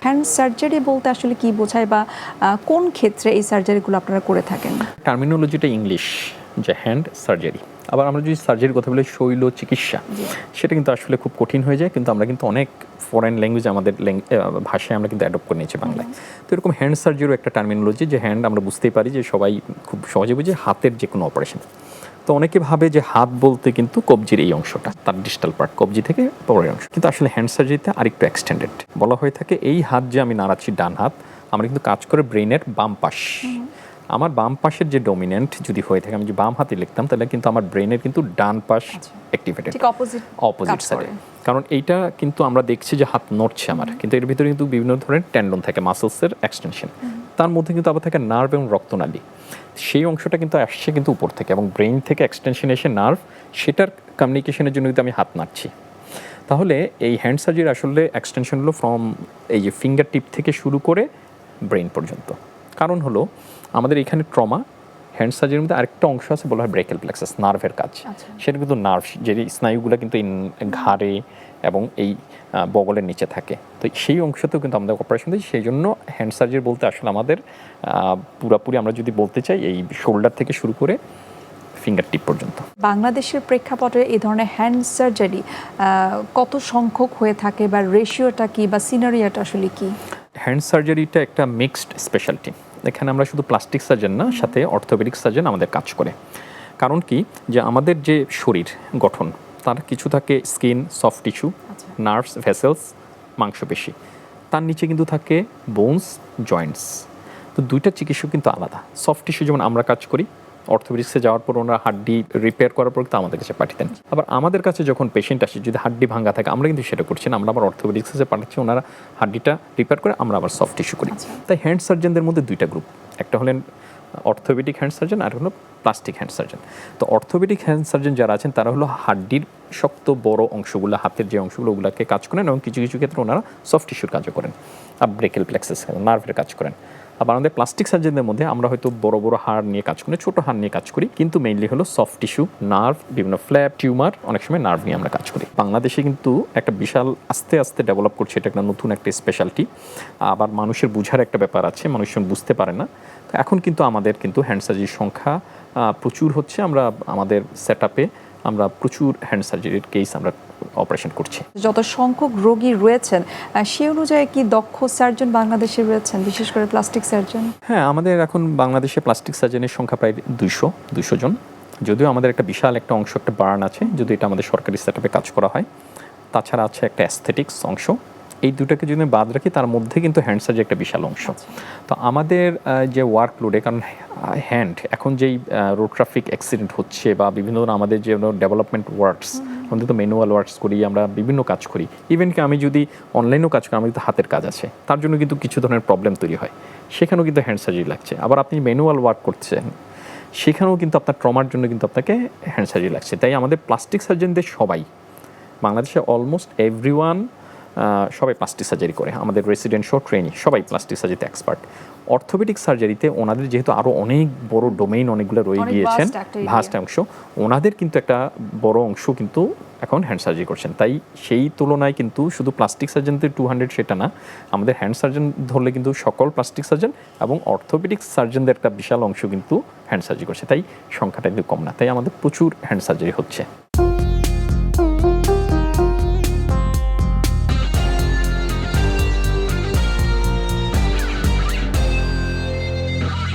Hand surgery বলতে আসলে কি বোঝায় বা কোন ক্ষেত্রে এই সার্জারিগুলো আপনারা করে থাকেন? টার্মিনোলজিটা ইংলিশ, যে হ্যান্ড সার্জারি। আবার আমরা যদি সার্জারির কথা বলি শৈল চিকিৎসা, সেটা কিন্তু আসলে খুব কঠিন হয়ে যায়, কিন্তু আমরা কিন্তু অনেক ফরেন ল্যাঙ্গুয়েজ আমাদের ভাষায় আমরা কিন্তু অ্যাডপ্ট করে নিয়েছি বাংলায়। তো এরকম হ্যান্ড সার্জারিও একটা টার্মিনোলজি, যে হ্যান্ড আমরা বুঝতেই পারি যে সবাই খুব সহজে বুঝে হাতের যে কোনো অপারেশন। তো অনেকে ভাবে যে হাত বলতে কিন্তু কবজির এই অংশটা, তার ডিস্টাল পার্ট, কবজি থেকে পরের অংশ, কিন্তু আসলে হ্যান্ড সার্জারিতে আরেকটু এক্সটেন্ডেড বলা হয়ে থাকে। এই হাত যে আমি নাড়াচ্ছি, ডান হাত, আমরা কিন্তু কাজ করে ব্রেনের বাম পাশ। আমার বাম পাশের যে ডমিনেন্ট যদি হয়ে থাকে, আমি যে বাম হাতে লিখতাম, তাহলে কিন্তু আমার ব্রেনের কিন্তু ডান পাশ অ্যাক্টিভেটেড, ঠিক অপোজিট সাইডে। কারণ এইটা কিন্তু আমরা দেখছি যে হাত নড়ছে আমার, কিন্তু এর ভিতরে কিন্তু বিভিন্ন ধরনের টেন্ডন থাকে, মাসেলসের এক্সটেনশন, তার মধ্যে কিন্তু আবার থাকে নার্ভ এবং রক্তনালী। সেই অংশটা কিন্তু আসছে কিন্তু উপর থেকে, এবং ব্রেন থেকে এক্সটেনশন এসে নার্ভ, সেটার কমিউনিকেশনের জন্য কিন্তু আমি হাত নাড়ছি। তাহলে এই হ্যান্ড সার্জারি আসলে এক্সটেনশন হলো ফ্রম এই যে ফিঙ্গার টিপ থেকে শুরু করে ব্রেন পর্যন্ত। কারণ হলো আমাদের এখানে ট্রমা, হ্যান্ড সার্জারির মধ্যে আরেকটা অংশ আছে বলা হয় ব্রেকেল প্লেক্সাস, নার্ভের কাজ। সেটা কিন্তু নার্ভ, যে স্নায়ুগুলো কিন্তু এই ঘাড়ে এবং এই বগলের নিচে থাকে, তো সেই অংশতেও কিন্তু আমাদের অপারেশন দিই। সেই জন্য হ্যান্ড সার্জারি বলতে আসলে আমাদের পুরাপুরি আমরা যদি বলতে চাই, এই শোল্ডার থেকে শুরু করে ফিঙ্গার টিপ পর্যন্ত। বাংলাদেশের প্রেক্ষাপটে এই ধরনের হ্যান্ড সার্জারি কত সংখ্যক হয়ে থাকে, বা রেশিওটা কি, বা সিনারিওটা আসলে কি? হ্যান্ড সার্জারিটা একটা মিক্সড স্পেশালিটি। এখানে আমরা শুধু প্লাস্টিক সার্জন না, সাথে অর্থোপেডিক সার্জন আমাদের কাজ করে। কারণ কি, যে আমাদের যে শরীর গঠন, তার কিছু থাকে skin, soft tissue, nerves, vessels, মাংসপেশি, তার নিচে কিন্তু থাকে বোনস, জয়েন্টস। তো দুইটা চিকিৎসা কিন্তু আলাদা। সফট টিস্যু যেমন আমরা কাজ করি, অর্থোপেডিক্সে যাওয়ার পর ওনারা হাড্ডি রিপেয়ার করার পর তো আমাদের কাছে পাঠিয়ে দেন। আবার আমাদের কাছে যখন পেশেন্ট আসে, যদি হাড্ডি ভাঙা থাকে, আমরা কিন্তু সেটা করছি না, আমরা আবার অর্থোপেডিক্সে পাঠাচ্ছি, ওনারা হাড্ডিটা রিপেয়ার করে, আমরা আবার সফট টিস্যু করি। তাই হ্যান্ড সার্জনদের মধ্যে দুইটা গ্রুপ, একটা হলেন অর্থোপেডিক হ্যান্ড সার্জন, আর হলো প্লাস্টিক হ্যান্ড সার্জন। তো অর্থোপেডিক হ্যান্ড সার্জন যারা আছেন, তারা হলো হাড্ডির শক্ত বড় অংশগুলো, হাতের যে অংশগুলো, ওগুলোকে কাজ করেন, এবং কিছু কিছু ক্ষেত্রে ওনারা সফট টিস্যুর কাজও করেন, আর ব্রেকেল প্লেক্সাস, নার্ভের কাজ করেন। আবার আমাদের প্লাস্টিক সার্জনদের মধ্যে আমরা হয়তো বড় বড় হাড় নিয়ে কাজ করি, ছোটো হাড় নিয়ে কাজ করি, কিন্তু মেইনলি হলো সফট টিস্যু, নার্ভ, বিভিন্ন ফ্ল্যাপ, টিউমার, অনেক সময় নার্ভ নিয়ে আমরা কাজ করি। বাংলাদেশে কিন্তু একটা বিশাল আস্তে আস্তে ডেভেলপ করছে, এটা একটা নতুন একটা স্পেশালিটি। আবার মানুষের বুঝার একটা ব্যাপার আছে, মানুষজন বুঝতে পারে না। তো এখন কিন্তু আমাদের কিন্তু হ্যান্ড সার্জারির সংখ্যা প্রচুর হচ্ছে। আমরা আমাদের সেট আপে আমরা প্রচুর হ্যান্ড সার্জারির কেস আমরা অপারেশন করছি। যত সংখ্যক রোগী রয়েছেন, সে অনুযায়ী কি দক্ষ সার্জন বাংলাদেশে রয়েছেন, বিশেষ করে প্লাস্টিক সার্জন? হ্যাঁ, আমাদের এখন বাংলাদেশে প্লাস্টিক সার্জনের সংখ্যা প্রায় 200 জন। যদিও আমাদের একটা বিশাল একটা অংশ, একটা বার্ন আছে, যদি এটা আমাদের সরকারি সেট আপে কাজ করা হয়। তাছাড়া আছে একটা অ্যাস্থেটিক্স অংশ। এই দুটাকে যদি বাদ রাখি, তার মধ্যে কিন্তু হ্যান্ড সার্জারি একটা বিশাল অংশ। তো আমাদের যে ওয়ার্কলোডে, কারণ হ্যান্ড এখন যেই রোড ট্রাফিক অ্যাক্সিডেন্ট হচ্ছে, বা বিভিন্ন আমাদের যে ডেভেলপমেন্ট ওয়ার্কস, আমাদের তো ম্যানুয়াল ওয়ার্কস করি, আমরা বিভিন্ন কাজ করি। ইভেন কি আমি যদি অনলাইনেও কাজ করি, আমার কিন্তু হাতের কাজ আছে, তার জন্য কিন্তু কিছু ধরনের প্রবলেম তৈরি হয়, সেখানেও কিন্তু হ্যান্ড সার্জারি লাগছে। আবার আপনি ম্যানুয়াল ওয়ার্ক করছেন, সেখানেও কিন্তু আপনার ট্রমার জন্য কিন্তু আপনাকে হ্যান্ড সার্জারি লাগছে। তাই আমাদের প্লাস্টিক সার্জনদের সবাই, বাংলাদেশে অলমোস্ট এভরিওয়ান সবাই প্লাস্টিক সার্জারি করে। আমাদের রেসিডেন্ট সহ ট্রেনি সবাই প্লাস্টিক সার্জারিতে এক্সপার্ট। অর্থোপেডিক সার্জারিতে ওনাদের যেহেতু আরও অনেক বড় ডোমেইন অনেকগুলো রয়ে গিয়েছেন, ভাস্ট অংশ, ওনাদের কিন্তু একটা বড় অংশ কিন্তু এখন হ্যান্ড সার্জারি করছেন। তাই সেই তুলনায় কিন্তু শুধু প্লাস্টিক সার্জনদের 200 সেটা না, আমাদের হ্যান্ড সার্জন ধরলে কিন্তু সকল প্লাস্টিক সার্জন এবং অর্থোপেডিক সার্জনদের একটা বিশাল অংশ কিন্তু হ্যান্ড সার্জারি করছে। তাই সংখ্যাটা কিন্তু কম না, তাই আমাদের প্রচুর হ্যান্ড সার্জারি হচ্ছে।